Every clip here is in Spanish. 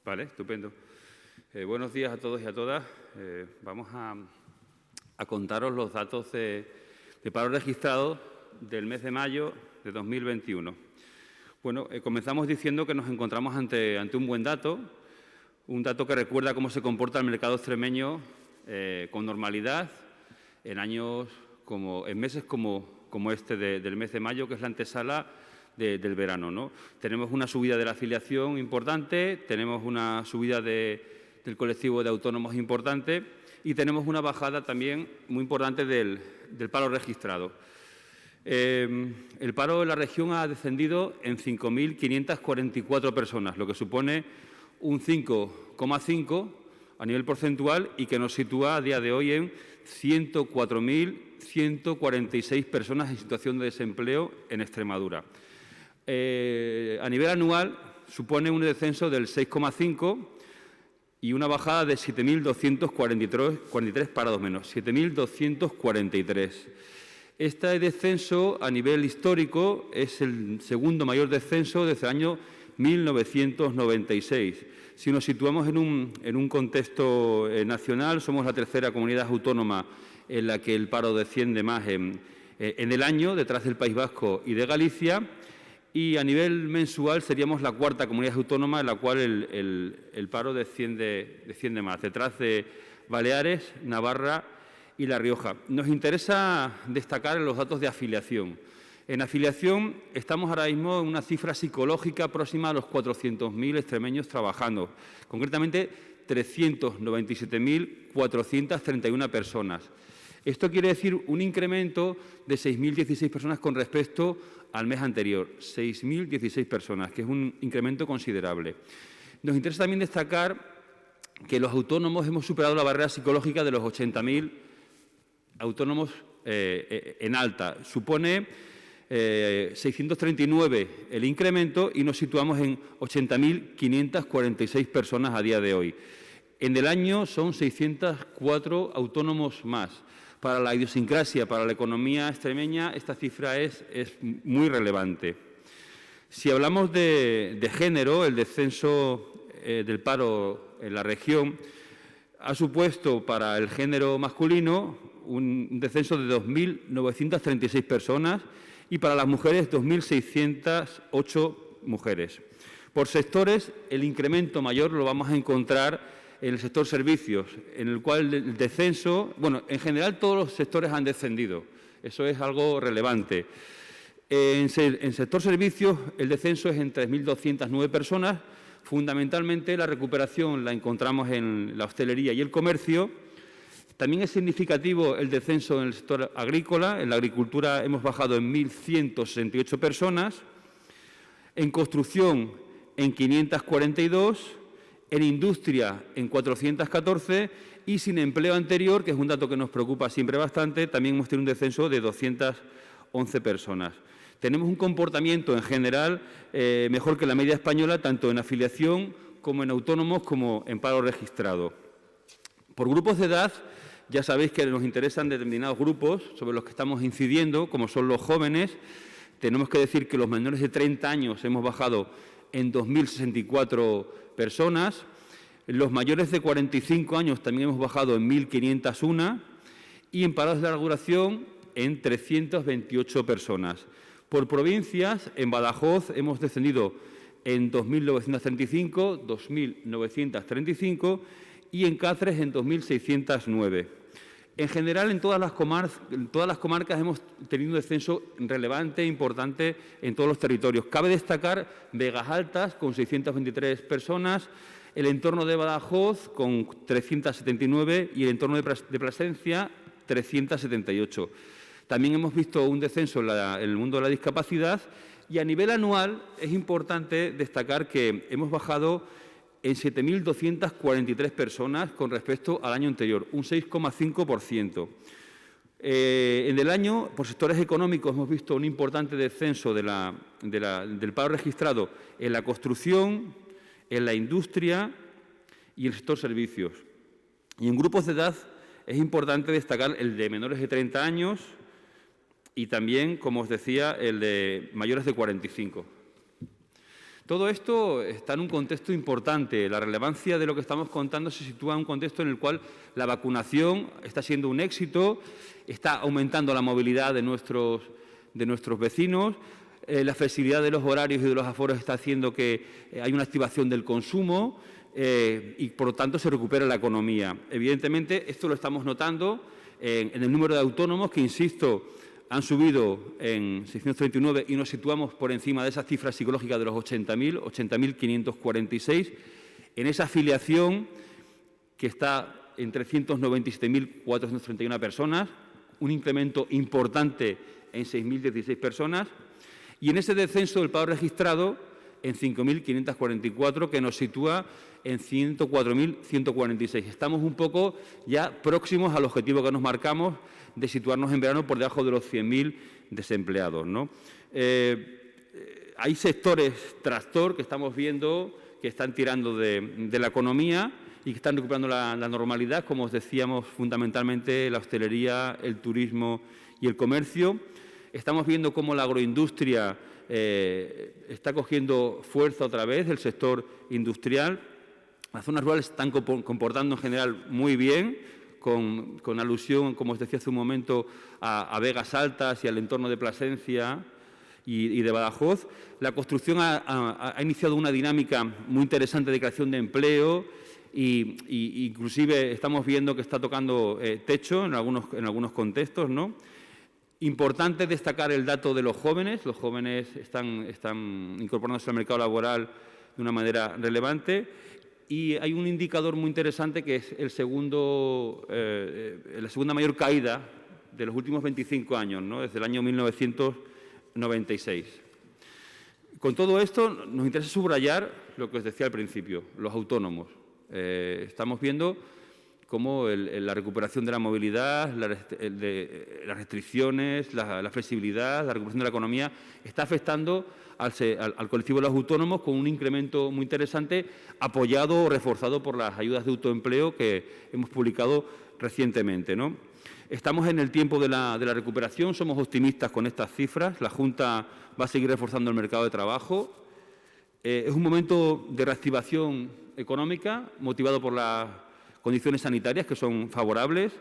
Vale, estupendo. Buenos días a todos y a todas. Vamos a contaros los datos de paro registrado del mes de mayo de 2021. Bueno, comenzamos diciendo que nos encontramos ante un buen dato, un dato que recuerda cómo se comporta el mercado extremeño con normalidad en meses como este del mes de mayo, que es la antesala del verano, ¿no? Tenemos una subida de la afiliación importante, tenemos una subida del colectivo de autónomos importante y tenemos una bajada también muy importante del paro registrado. El paro en la región ha descendido en 5.544 personas, lo que supone un 5,5 a nivel porcentual y que nos sitúa a día de hoy en 104.146 personas en situación de desempleo en Extremadura. A nivel anual supone un descenso del 6,5 y una bajada de 7.243 parados menos, 7.243. Este descenso a nivel histórico es el segundo mayor descenso desde el año 1996. Si nos situamos en un contexto nacional, somos la tercera comunidad autónoma en la que el paro desciende más en el año, detrás del País Vasco y de Galicia. Y a nivel mensual seríamos la cuarta comunidad autónoma en la cual el paro desciende más, detrás de Baleares, Navarra y La Rioja. Nos interesa destacar los datos de afiliación. En afiliación estamos ahora mismo en una cifra psicológica próxima a los 400.000 extremeños trabajando, concretamente 397.431 personas. Esto quiere decir un incremento de 6.016 personas con respecto al mes anterior, 6.016 personas, que es un incremento considerable. Nos interesa también destacar que los autónomos hemos superado la barrera psicológica de los 80.000 autónomos en alta. Supone 639 el incremento y nos situamos en 80.546 personas a día de hoy. En el año son 604 autónomos más. Para la idiosincrasia, para la economía extremeña, esta cifra es muy relevante. Si hablamos de género, el descenso del paro en la región ha supuesto para el género masculino un descenso de 2.936 personas y para las mujeres 2.608 mujeres. Por sectores, el incremento mayor lo vamos a encontrar en el sector servicios, en el cual el descenso, bueno, en general todos los sectores han descendido, eso es algo relevante. En sector servicios el descenso es en 3.209 personas, fundamentalmente la recuperación la encontramos en la hostelería y el comercio. También es significativo el descenso en el sector agrícola, en la agricultura hemos bajado en 1.168 personas, en construcción en 542, en industria en 414 y sin empleo anterior, que es un dato que nos preocupa siempre bastante, también hemos tenido un descenso de 211 personas. Tenemos un comportamiento en general mejor que la media española, tanto en afiliación como en autónomos como en paro registrado. Por grupos de edad, ya sabéis que nos interesan determinados grupos sobre los que estamos incidiendo, como son los jóvenes. Tenemos que decir que los menores de 30 años hemos bajado en 2.064 personas. Los mayores de 45 años también hemos bajado en 1.501 y en parados de larga duración en 328 personas. Por provincias, en Badajoz hemos descendido en 2.935, 2.935 y en Cáceres en 2.609. En general, en todas las comarcas hemos tenido un descenso relevante e importante en todos los territorios. Cabe destacar Vegas Altas, con 623 personas, el entorno de Badajoz, con 379, y el entorno de Plasencia, 378. También hemos visto un descenso en el mundo de la discapacidad y a nivel anual es importante destacar que hemos bajado en 7.243 personas con respecto al año anterior, un 6,5%. En el año, por sectores económicos, hemos visto un importante descenso del paro registrado en la construcción, en la industria y en el sector servicios. Y en grupos de edad es importante destacar el de menores de 30 años y también, como os decía, el de mayores de 45. Todo esto está en un contexto importante. La relevancia de lo que estamos contando se sitúa en un contexto en el cual la vacunación está siendo un éxito, está aumentando la movilidad de nuestros vecinos, la flexibilidad de los horarios y de los aforos está haciendo que haya una activación del consumo y, por lo tanto, se recupera la economía. Evidentemente, esto lo estamos notando en el número de autónomos que, insisto, han subido en 639 y nos situamos por encima de esas cifras psicológicas de los 80.000, 80.546, en esa afiliación que está en 397.431 personas, un incremento importante en 6.016 personas, y en ese descenso del paro registrado en 5.544, que nos sitúa en 104.146. Estamos un poco ya próximos al objetivo que nos marcamos de situarnos en verano por debajo de los 100.000 desempleados, ¿no? Hay sectores tractor que estamos viendo que están tirando de la economía y que están recuperando la normalidad, como os decíamos, fundamentalmente la hostelería, el turismo y el comercio. Estamos viendo cómo la agroindustria está cogiendo fuerza otra vez, el sector industrial. Las zonas rurales están comportando en general muy bien, con alusión, como os decía hace un momento, a Vegas Altas y al entorno de Plasencia y de Badajoz. La construcción ha iniciado una dinámica muy interesante de creación de empleo e inclusive estamos viendo que está tocando techo en algunos contextos, ¿no? Importante destacar el dato de los jóvenes. Los jóvenes están incorporándose al mercado laboral de una manera relevante. Y hay un indicador muy interesante que es la segunda mayor caída de los últimos 25 años, ¿no? Desde el año 1996. Con todo esto, nos interesa subrayar lo que os decía al principio, los autónomos. Estamos viendo cómo la recuperación de la movilidad, las restricciones, la flexibilidad, la recuperación de la economía, está afectando al colectivo de los autónomos con un incremento muy interesante, apoyado o reforzado por las ayudas de autoempleo que hemos publicado recientemente, ¿no? Estamos en el tiempo de la recuperación, somos optimistas con estas cifras, la Junta va a seguir reforzando el mercado de trabajo. Es un momento de reactivación económica motivado por las condiciones sanitarias que son favorables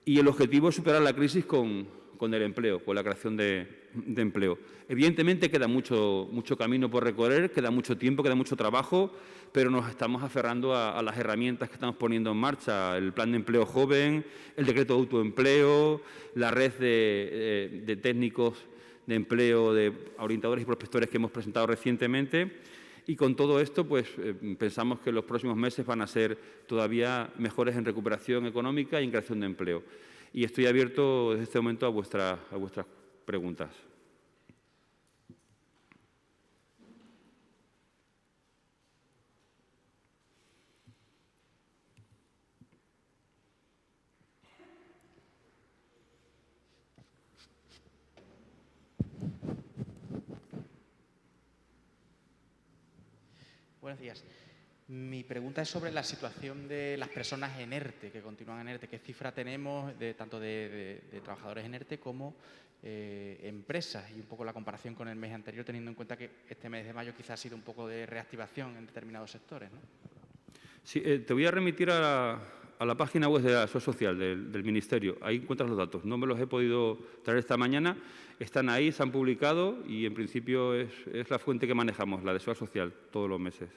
y el objetivo es superar la crisis con el empleo, con la creación de empleo. Evidentemente queda mucho camino por recorrer, queda mucho tiempo, queda mucho trabajo, pero nos estamos aferrando a las herramientas que estamos poniendo en marcha, el Plan de Empleo Joven, el Decreto de Autoempleo, la red de técnicos de empleo, de orientadores y prospectores que hemos presentado recientemente. Y con todo esto, pues pensamos que los próximos meses van a ser todavía mejores en recuperación económica y en creación de empleo. Y estoy abierto desde este momento a vuestras preguntas. Buenos días. Mi pregunta es sobre la situación de las personas en ERTE, que continúan en ERTE. ¿Qué cifra tenemos tanto de trabajadores en ERTE como empresas? Y un poco la comparación con el mes anterior, teniendo en cuenta que este mes de mayo quizás ha sido un poco de reactivación en determinados sectores, ¿no? Sí, te voy a remitir a la página web de la Seguridad Social del Ministerio. Ahí encuentras los datos. No me los he podido traer esta mañana. Están ahí, se han publicado y, en principio, es la fuente que manejamos, la de Seguridad Social, todos los meses.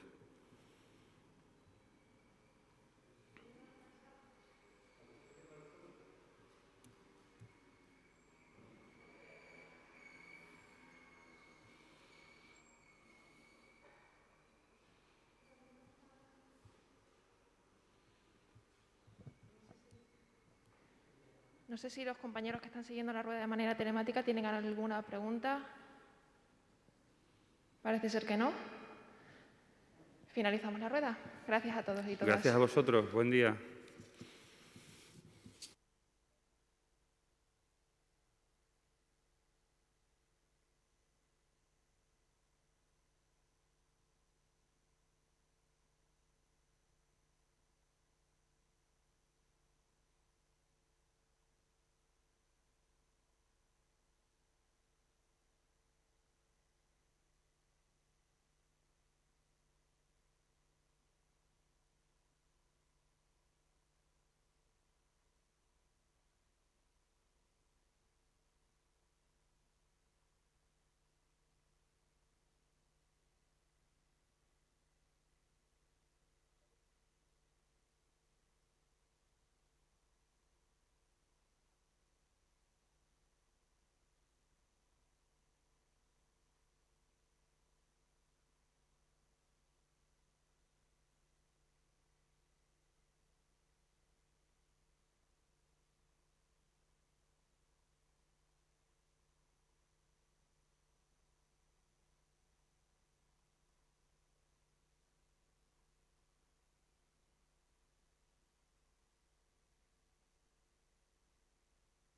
No sé si los compañeros que están siguiendo la rueda de manera telemática tienen alguna pregunta. Parece ser que no. Finalizamos la rueda. Gracias a todos y todas. Gracias a vosotros. Buen día.